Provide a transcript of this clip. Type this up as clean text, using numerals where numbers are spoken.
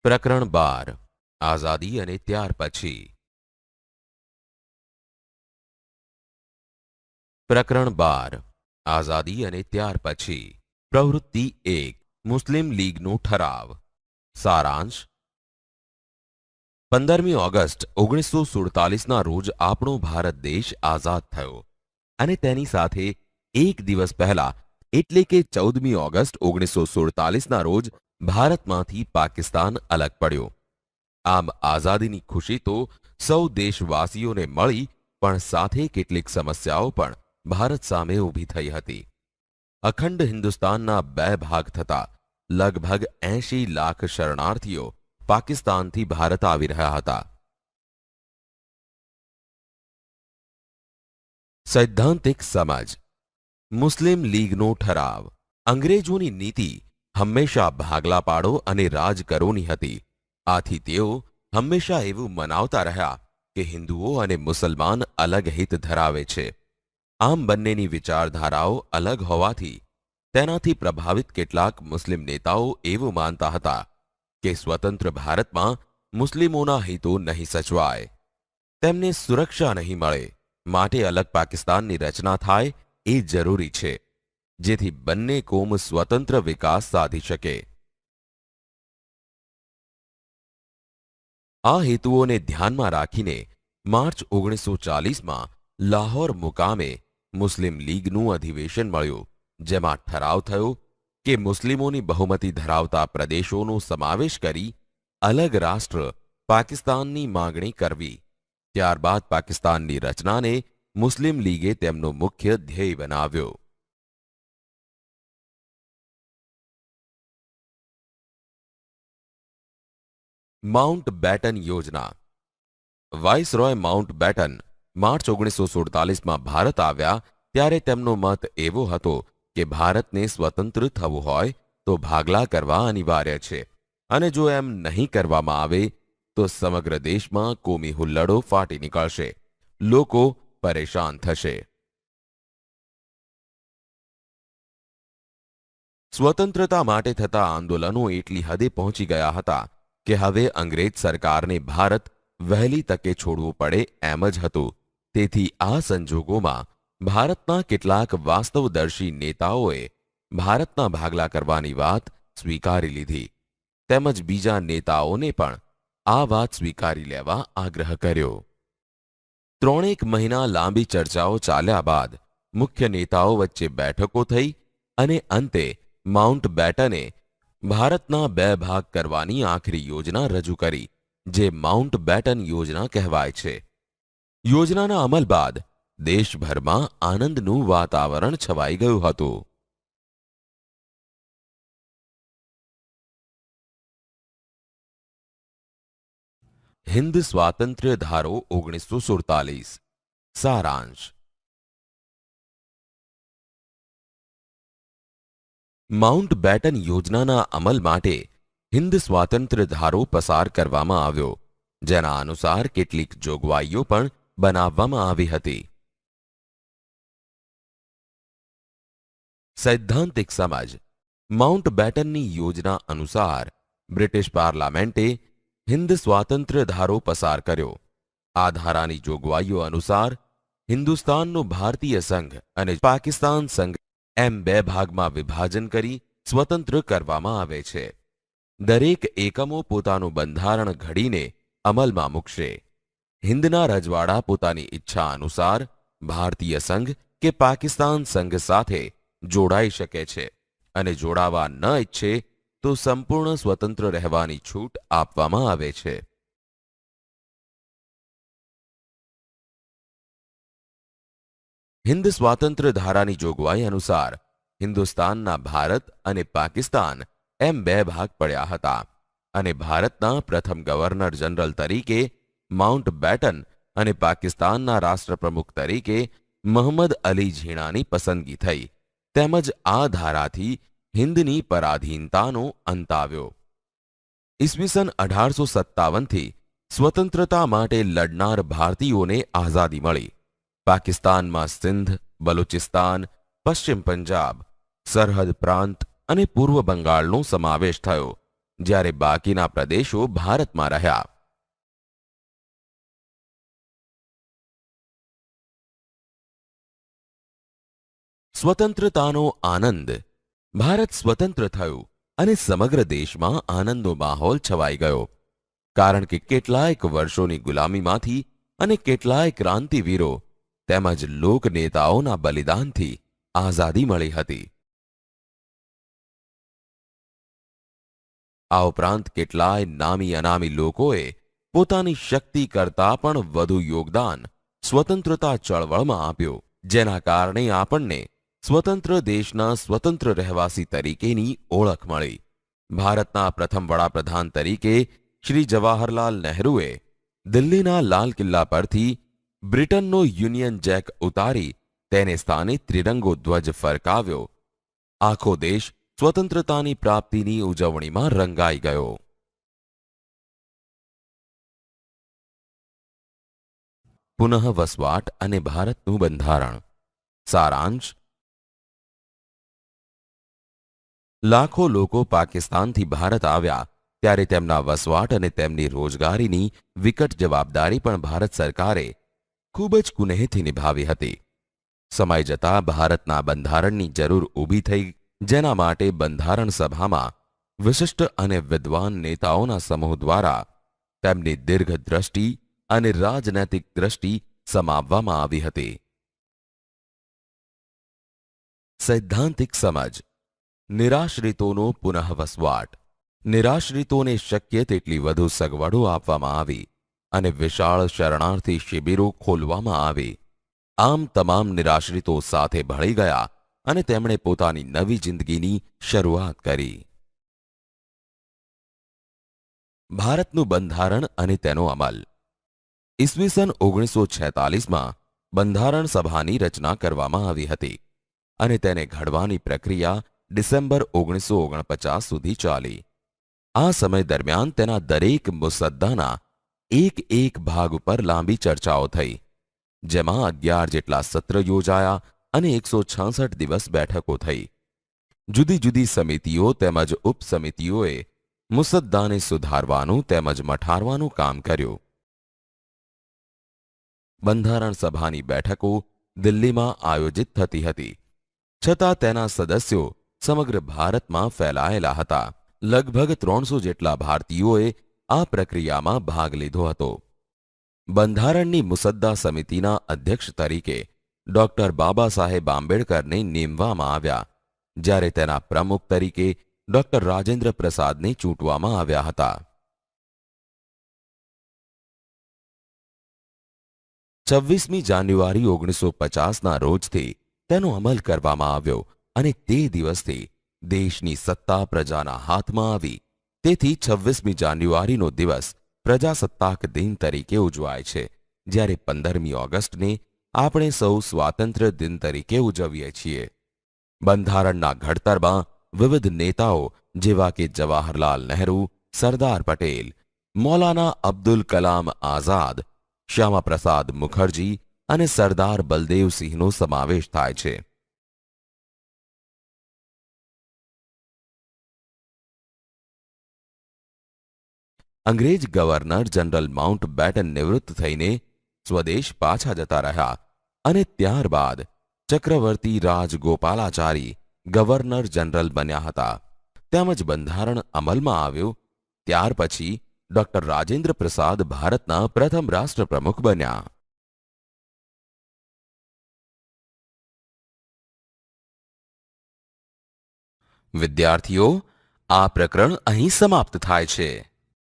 પ્રકરણ 12 આઝાદી અને ત્યાર પછી. પ્રકરણ 12 આઝાદી અને ત્યાર પછી. પ્રવૃત્તિ 1 મુસ્લિમ લીગનો ઠરાવ. સારાંશ. 15મી ઓગસ્ટ 1947ના રોજ આપણો ભારત દેશ આઝાદ થયો અને તેની સાથે એક દિવસ પહેલા એટલે કે 14મી ઓગસ્ટ 1947ના રોજ ભારતમાંથી પાકિસ્તાન અલગ પડ્યો. આમ આઝાદીની ખુશી તો સૌ દેશવાસીઓને મળી, પણ સાથે કેટલીક સમસ્યાઓ પણ ભારત સામે ઊભી થઈ હતી. અખંડ હિન્દુસ્તાનના 2 ભાગ થતા લગભગ 80 લાખ શરણાર્થીઓ પાકિસ્તાનથી ભારત આવી રહ્યા હતા. સૈદ્ધાંતિક સમજ. મુસ્લિમ લીગનો ઠરાવ. અંગ્રેજોની નીતિ હંમેશા ભાગલા પાડો અને રાજ કરોની હતી. આથી તેઓ હંમેશા એવું મનાવતા રહ્યા કે હિન્દુઓ અને મુસલમાન અલગ હિત ધરાવે છે. આમ બંનેની વિચારધારાઓ અલગ હોવાથી તેનાથી પ્રભાવિત કેટલાક મુસ્લિમ નેતાઓ એવું માનતા હતા કે સ્વતંત્ર ભારતમાં મુસ્લિમોના હિતો નહીં સચવાય, તેમને સુરક્ષા નહીં મળે, માટે અલગ પાકિસ્તાનની રચના થાય એ જરૂરી છે, જેથી બંને કોમ સ્વતંત્ર વિકાસ સાધી શકે. આ હેતુઓને ધ્યાનમાં રાખીને માર્ચ 1940માં લાહોર મુકામે મુસ્લિમ લીગનું અધિવેશન મળ્યું, જેમાં ઠરાવ થયો કે મુસ્લિમોની બહુમતી ધરાવતા પ્રદેશોનો સમાવેશ કરી અલગ રાષ્ટ્ર પાકિસ્તાનની માંગણી કરવી. ત્યારબાદ પાકિસ્તાનની રચનાને મુસ્લિમ લીગે તેમનો મુખ્ય ધ્યેય બનાવ્યો. માઉન્ટ બેટન યોજના. વાઇસરોય માઉન્ટ બેટન માર્ચ 1947માં ભારત આવ્યા ત્યારે તેમનો મત એવો હતો કે ભારતને સ્વતંત્ર થવું હોય તો ભાગલા કરવા અનિવાર્ય છે, અને જો એમ નહીં કરવામાં આવે તો સમગ્ર દેશમાં કોમી હુલ્લડો ફાટી નીકળશે, લોકો પરેશાન થશે. સ્વતંત્રતા માટે થતા આંદોલનો એટલી હદે પહોંચી ગયા હતા કે હવે અંગ્રેજ સરકારને ભારત વહેલી તકે છોડવું પડે એમ જ હતું. તેથી આ સંજોગોમાં ભારતના કેટલાક વાસ્તવદર્શી નેતાઓએ ભારતના ભાગલા કરવાની વાત સ્વીકારી લીધી, તેમજ બીજા નેતાઓને પણ આ વાત સ્વીકારી લેવા આગ્રહ કર્યો. 3 મહિના લાંબી ચર્ચાઓ ચાલ્યા બાદ મુખ્ય નેતાઓ વચ્ચે બેઠકો થઈ અને અંતે માઉન્ટ બેટને ભારતના 2 ભાગ કરવાની આખરી યોજના રજૂ કરી, જે માઉન્ટ બેટન યોજના કહેવાય છે. યોજનાના અમલ બાદ દેશભરમાં આનંદનું વાતાવરણ છવાઈ ગયું હતું. હિન્દ સ્વાતંત્ર્ય ધારો 1947. સારાંશ. માઉન્ટ બેટન યોજનાના અમલ માટે હિન્દ સ્વાતંત્ર્ય ધારો પસાર કરવામાં આવ્યો, જેના અનુસાર કેટલીક જોગવાઈઓ પણ બનાવવામાં આવી હતી. સૈદ્ધાંતિક સમજ. માઉન્ટ બેટનની યોજના અનુસાર બ્રિટિશ પાર્લામેન્ટે હિન્દ સ્વાતંત્ર્ય ધારો પસાર કર્યો. આ ધારાની જોગવાઈઓ અનુસાર હિન્દુસ્તાનનો ભારતીય સંઘ અને પાકિસ્તાન સંઘ એમ 2 ભાગમાં વિભાજન કરી સ્વતંત્ર કરવામાં આવે છે. દરેક એકમો પોતાનું બંધારણ ઘડીને અમલમાં મૂકશે. હિન્દના રજવાડા પોતાની ઈચ્છા અનુસાર ભારતીય સંઘ કે પાકિસ્તાન સંઘ સાથે જોડાઈ શકે છે, અને જોડાવા ન ઈચ્છે તો સંપૂર્ણ સ્વતંત્ર રહેવાની છૂટ આપવામાં આવે છે. હિન્દ સ્વાતંત્ર્ય ધારાની જોગવાઈ અનુસાર હિન્દુસ્તાનના ભારત અને પાકિસ્તાન એમ 2 ભાગ પડ્યા હતા, અને ભારતના પ્રથમ ગવર્નર જનરલ તરીકે માઉન્ટ બેટન અને પાકિસ્તાનના રાષ્ટ્રપ્રમુખ તરીકે મહંમદ અલી ઝીણાની પસંદગી થઈ, તેમજ આ ધારાથી હિન્દની પરાધીનતાનો અંત આવ્યો. ઈસવીસન 1857થી સ્વતંત્રતા માટે લડનાર ભારતીયોને આઝાદી મળી. પાકિસ્તાનમાં સિંધ, બલુચિસ્તાન, પશ્ચિમ પંજાબ, સરહદ પ્રાંત અને પૂર્વ બંગાળનો સમાવેશ થયો, જ્યારે બાકીના પ્રદેશો ભારતમાં રહ્યા. સ્વતંત્રતાનો આનંદ. ભારત સ્વતંત્ર થયું અને સમગ્ર દેશમાં આનંદનો માહોલ છવાઈ ગયો, કારણ કે કેટલાયક વર્ષોની ગુલામીમાંથી અને કેટલાય ક્રાંતિવીરો તેમજ લોકનેતાઓના બલિદાનથી આઝાદી મળી હતી. આ ઉપરાંત કેટલાય નામી અનામી લોકોએ પોતાની શક્તિ કરતાં પણ વધુ યોગદાન સ્વતંત્રતા ચળવળમાં આપ્યું, જેના કારણે આપણને સ્વતંત્ર દેશના સ્વતંત્ર રહેવાસી તરીકેની ઓળખ મળી. ભારતના પ્રથમ વડાપ્રધાન તરીકે શ્રી જવાહરલાલ નહેરુએ દિલ્હીના લાલ કિલ્લા પરથી બ્રિટનનો યુનિયન જેક ઉતારી તેને સ્થાને ત્રિરંગો ધ્વજ ફરકાવ્યો. આખો દેશ સ્વતંત્રતાની પ્રાપ્તિની ઉજવણીમાં રંગાઈ ગયો. પુનઃ વસવાટ અને ભારતનું બંધારણ. સારાંશ. લાખો લોકો પાકિસ્તાનથી ભારત આવ્યા ત્યારે તેમના વસવાટ અને તેમની રોજગારીની વિકટ જવાબદારી પણ ભારત સરકારે ખૂબ જ કુનેહથી નિભાવી હતી. સમય જતાં ભારતના બંધારણની જરૂર ઊભી થઈ, જેના માટે બંધારણ સભામાં વિશિષ્ટ અને વિદ્વાન નેતાઓના સમૂહ દ્વારા તેમની દીર્ઘદ્રષ્ટિ અને રાજનૈતિક દ્રષ્ટિ સમાવવામાં આવી હતી. સૈદ્ધાંતિક સમજ. નિરાશ્રિતોનો પુનઃવસવાટ. નિરાશ્રિતોને શક્ય તેટલી વધુ સગવડો આપવામાં આવી અને વિશાળ શરણાર્થી શિબિરો ખોલવામાં આવી. આમ તમામ નિરાશ્રિતો સાથે ભળી ગયા અને તેમણે પોતાની નવી જિંદગીની શરૂઆત કરી. ભારતનું બંધારણ અને તેનો અમલ. ઈસવીસન 1946માં બંધારણ સભાની રચના કરવામાં આવી હતી અને તેને ઘડવાની પ્રક્રિયા ડિસેમ્બર 1949 સુધી ચાલી. આ સમય દરમિયાન તેના દરેક મુસદ્દાના એક ભાગ ઉપર લાંબી ચર્ચાઓ થઈ, જેમાં 11 જેટલા સત્ર યોજાયા અને 166 દિવસ બેઠકો થઈ. જુદી જુદી સમિતિઓ તેમજ ઉપસમિતિઓએ મુસદ્દાને સુધારવાનું તેમજ મઠારવાનું કામ કર્યું. બંધારણ સભાની બેઠકો દિલ્હીમાં આયોજિત થતી હતી, છતાં તેના સદસ્યો સમગ્ર ભારતમાં ફેલાયેલા હતા. લગભગ 300 જેટલા ભારતીયોએ આ પ્રક્રિયામાં ભાગ લીધો હતો. બંધારણની મુસદ્દા સમિતિના અધ્યક્ષ તરીકે ડોક્ટર બાબા સાહેબ આંબેડકરને નીમવામાં આવ્યા, જ્યારે તેના પ્રમુખ તરીકે ડોક્ટર રાજેન્દ્ર પ્રસાદને ચૂંટવામાં આવ્યા હતા. 26મી જાન્યુઆરી 1950ના રોજથી તેનો અમલ કરવામાં આવ્યો અને તે દિવસથી દેશની સત્તા પ્રજાના હાથમાં આવી. તેથી 26મી જાન્યુઆરીનો દિવસ પ્રજાસત્તાક દિન તરીકે ઉજવાય છે, જ્યારે 15મી ઓગસ્ટને આપણે સૌ સ્વાતંત્ર્ય દિન તરીકે ઉજવીએ છીએ. બંધારણના ઘડતરમાં વિવિધ નેતાઓ જેવા કે જવાહરલાલ નહેરુ, સરદાર પટેલ, મૌલાના અબ્દુલ કલામ આઝાદ, શ્યામાપ્રસાદ મુખર્જી અને સરદાર બલદેવસિંહનો સમાવેશ થાય છે. અંગ્રેજ ગવર્નર જનરલ માઉન્ટ બેટન નિવૃત્ત થઈને સ્વદેશ પાછા જતા રહ્યા અને ત્યારબાદ ચક્રવર્તી રાજગોપાલાચારી ગવર્નર જનરલ બન્યા હતા. તેમજ બંધારણ અમલમાં આવ્યું ત્યાર પછી ડોક્ટર રાજેન્દ્ર પ્રસાદ ભારતના પ્રથમ રાષ્ટ્રપ્રમુખ બન્યા. વિદ્યાર્થીઓ, આ પ્રકરણ અહીં સમાપ્ત થાય છે.